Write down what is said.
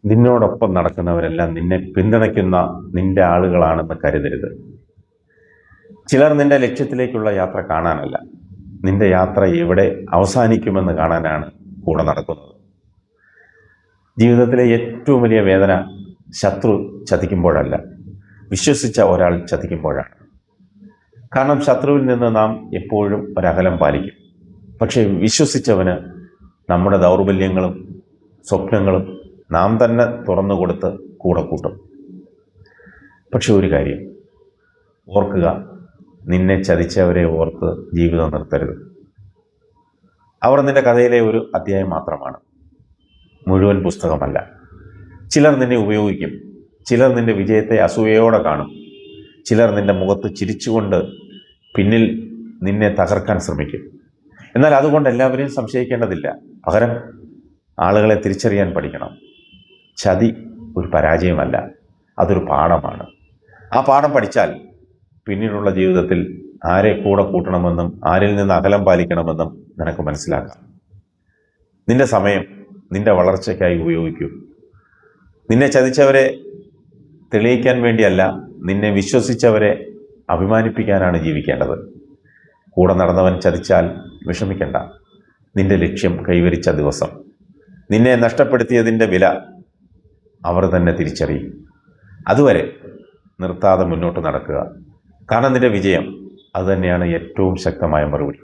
നിന്നോടൊപ്പം നടക്കുന്നവരെല്ലാം നിന്നെ പിന്തുണയ്ക്കുന്ന നിന്റെ ആളുകളാണെന്ന് കരുതരുത്. ചിലർ നിന്റെ ലക്ഷ്യത്തിലേക്കുള്ള യാത്ര കാണാനല്ല, നിന്റെ യാത്ര എവിടെ അവസാനിക്കുമെന്ന് കാണാനാണ് കൂടെ നടക്കുന്നത്. ജീവിതത്തിലെ ഏറ്റവും വലിയ വേദന ശത്രു ചതിക്കുമ്പോഴല്ല, വിശ്വസിച്ച ഒരാൾ ചതിക്കുമ്പോഴാണ്. കാരണം ശത്രുവിൽ നിന്ന് നാം എപ്പോഴും ഒരകലം പാലിക്കും. പക്ഷേ വിശ്വസിച്ചവന് നമ്മുടെ ദൗർബല്യങ്ങളും സ്വപ്നങ്ങളും നാം തന്നെ തുറന്നു കൊടുത്ത് കൂടെ കൂട്ടും. പക്ഷെ ഒരു കാര്യം ഓർക്കുക, നിന്നെ ചതിച്ചവരെ ഓർത്ത് ജീവിതം നിർത്തരുത്. അവർ നിന്റെ കഥയിലെ ഒരു അധ്യായം മാത്രമാണ്, മുഴുവൻ പുസ്തകമല്ല. ചിലർ നിന്നെ ഉപയോഗിക്കും, ചിലർ നിന്റെ വിജയത്തെ അസൂയയോടെ കാണും, ചിലർ നിന്റെ മുഖത്ത് ചിരിച്ചുകൊണ്ട് പിന്നിൽ നിന്നെ തകർക്കാൻ ശ്രമിക്കും. എന്നാൽ അതുകൊണ്ട് എല്ലാവരെയും സംശയിക്കേണ്ടതില്ല. പകരം ആളുകളെ തിരിച്ചറിയാൻ പഠിക്കണം. ചതി ഒരു പരാജയമല്ല, അതൊരു പാഠമാണ്. ആ പാഠം പഠിച്ചാൽ പിന്നീടുള്ള ജീവിതത്തിൽ ആരെ കൂടെ കൂട്ടണമെന്നും ആരിൽ നിന്ന് അകലം പാലിക്കണമെന്നും നിനക്ക് മനസ്സിലാക്കാം. നിന്റെ സമയം നിന്റെ വളർച്ചയ്ക്കായി ഉപയോഗിക്കൂ. നിന്നെ ചതിച്ചവരെ തെളിയിക്കാൻ വേണ്ടിയല്ല, നിന്നെ വിശ്വസിച്ചവരെ അഭിമാനിപ്പിക്കാനാണ് ജീവിക്കേണ്ടത്. കൂടെ നടന്നവൻ ചതിച്ചാൽ വിഷമിക്കണ്ട. നിന്റെ ലക്ഷ്യം കൈവരിച്ച ദിവസം നിന്നെ നഷ്ടപ്പെടുത്തിയതിൻ്റെ വില അവർ തന്നെ തിരിച്ചറിയും. അതുവരെ നിർത്താതെ മുന്നോട്ട് നടക്കുക. കാരണം നിന്റെ വിജയം അതുതന്നെയാണ് ഏറ്റവും ശക്തമായ മറുപടി.